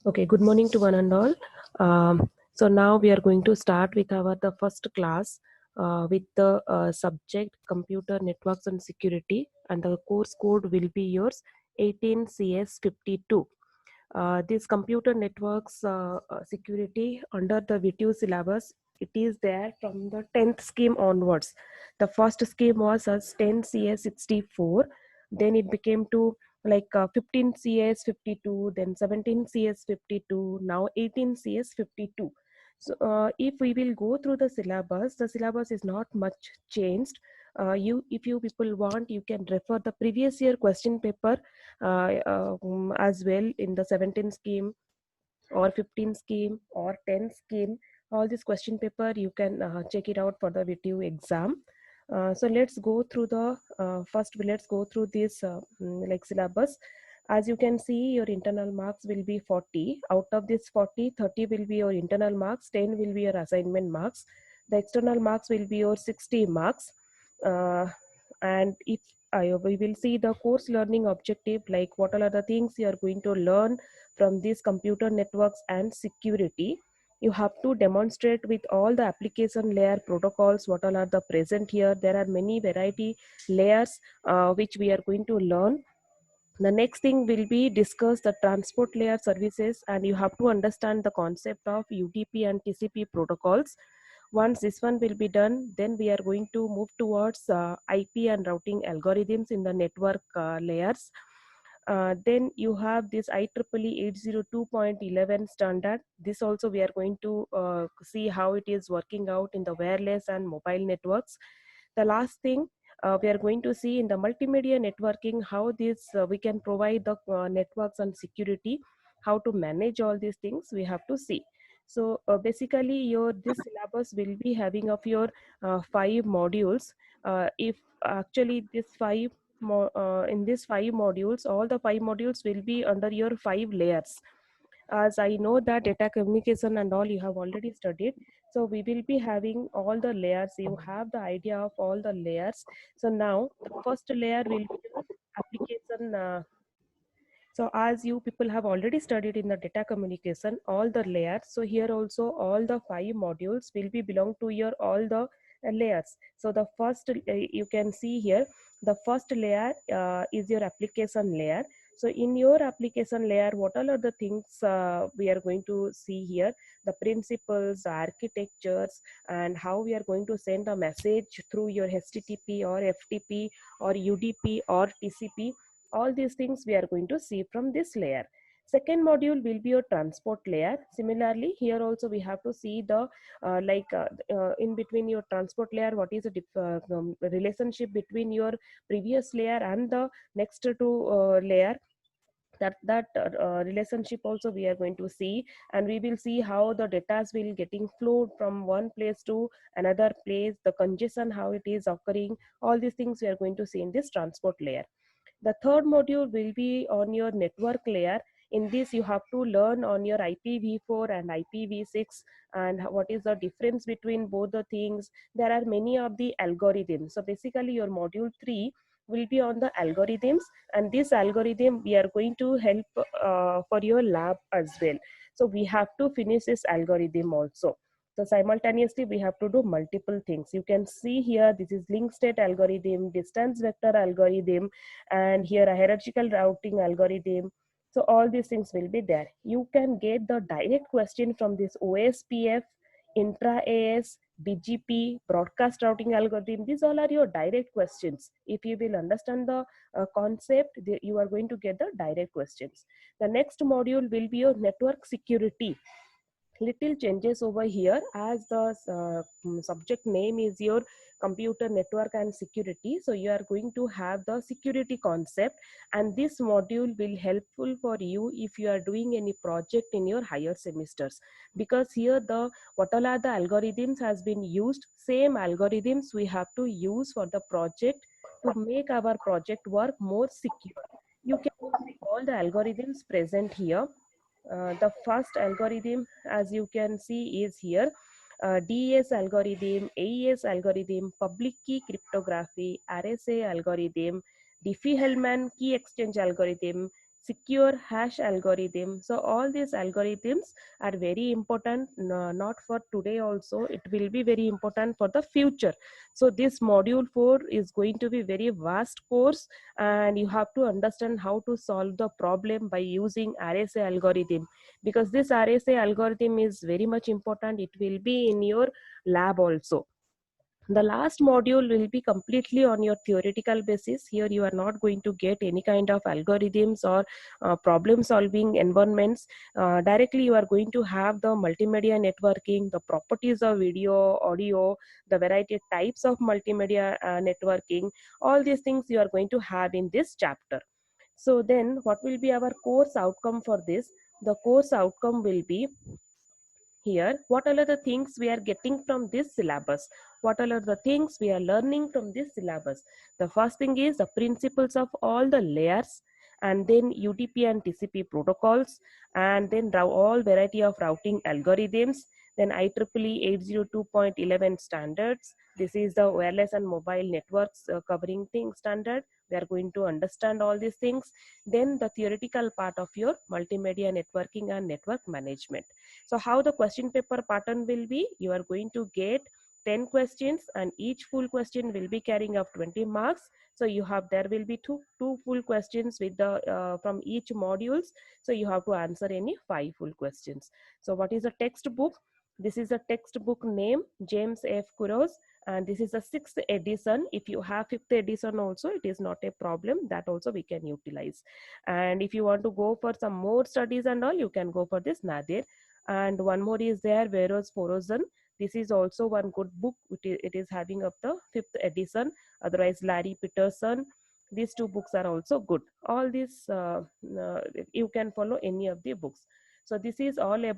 Okay, good morning to one and all. So now we are going to start with our the first class with the subject computer networks and security, and the course code will be yours 18CS52. This computer networks security under the VTU syllabus, it is there from the 10th scheme onwards. The first scheme was as 10CS64, then it became to like 15 CS 52, then 17 CS 52, now 18 CS 52. So if we will go through the syllabus is not much changed. You if you people want, you can refer the previous year question paper as well in the 17 scheme or 15 scheme or 10 scheme. All this question paper you can check it out for the VTU exam. So let's go through the first. Let's go through this like syllabus. As you can see, your internal marks will be 40. Out of this 40, 30 will be your internal marks, 10 will be your assignment marks. The external marks will be your 60 marks. And if we will see the course learning objective, like what all are the things you are going to learn from these computer networks and security. You have to demonstrate with all the application layer protocols what all are the present here. There are many variety layers which we are going to learn. The next thing will be discuss the transport layer services, and you have to understand the concept of UDP and TCP protocols. Once this one will be done, then we are going to move towards IP and routing algorithms in the network layers. Then you have this IEEE 802.11 standard. This also we are going to see how it is working out in the wireless and mobile networks. The last thing we are going to see in the multimedia networking, how this we can provide the networks and security, how to manage all these things we have to see. So basically your this syllabus will be having of your 5 modules. If actually this in these 5 modules, all the 5 modules will be under your 5 layers. As I know that data communication and all you have already studied, so we will be having all the layers. You have the idea of all the layers. So now the first layer will be your application. So as you people have already studied in the data communication, all the layers. So here also all the 5 modules will be belong to your all the layers. So the first you can see here, the first layer is your application layer. So in your application layer, what all are the things we are going to see here? The principles, the architectures, and how we are going to send a message through your HTTP or FTP or UDP or TCP. All these things we are going to see from this layer. Second module will be your transport layer. Similarly, here also we have to see the in between your transport layer, what is the relationship between your previous layer and the next two layer. That relationship also we are going to see, and we will see how the data will getting flowed from one place to another place, the congestion how it is occurring. All these things we are going to see in this transport layer. The third module will be on your network layer. In this, you have to learn on your IPv4 and IPv6 and what is the difference between both the things. There are many of the algorithms. So basically, your module 3 will be on the algorithms, and this algorithm we are going to help for your lab as well. So we have to finish this algorithm also. So simultaneously, we have to do multiple things. You can see here, this is link state algorithm, distance vector algorithm, and here a hierarchical routing algorithm. So all these things will be there. You can get the direct question from this OSPF, intra AS, BGP, broadcast routing algorithm. These all are your direct questions. If you will understand the concept, you are going to get the direct questions. The next module will be your network security. Little changes over here, as the subject name is your computer network and security. So you are going to have the security concept, and this module will helpful for you if you are doing any project in your higher semesters, because here the what all are the algorithms has been used, same algorithms we have to use for the project to make our project work more secure. You can see all the algorithms present here. The first algorithm, as you can see, is here. DES algorithm, AES algorithm, public key cryptography, RSA algorithm, Diffie-Hellman key exchange algorithm, secure hash algorithm. So all these algorithms are very important, not for today also, it will be very important for the future. So this module 4 is going to be very vast course, and you have to understand how to solve the problem by using RSA algorithm, because this RSA algorithm is very much important. It will be in your lab also. The last module will be completely on your theoretical basis. Here you are not going to get any kind of algorithms or problem solving environments. Directly you are going to have the multimedia networking, the properties of video, audio, the variety of types of multimedia networking. All these things you are going to have in this chapter. So then what will be our course outcome for this? The course outcome will be here, what are the things we are getting from this syllabus, what are the things we are learning from this syllabus. The first thing is the principles of all the layers, and then UDP and TCP protocols, and then all variety of routing algorithms, then IEEE 802.11 standards. This is the wireless and mobile networks covering thing standard. We are going to understand all these things. Then the theoretical part of your multimedia networking and network management. So how the question paper pattern will be, you are going to get 10 questions, and each full question will be carrying up 20 marks. So you have, there will be two full questions with the from each modules. So you have to answer any 5 full questions. So what is a textbook? This is a textbook name, James F. Kurose, and this is a 6th edition. If you have 5th edition also, it is not a problem, that also we can utilize. And if you want to go for some more studies and all, you can go for this Nadir. And one more is there, Veros Forozen. This is also one good book. It is having up the 5th edition. Otherwise, Larry Peterson. These 2 books are also good. All these you can follow any of the books. So this is all about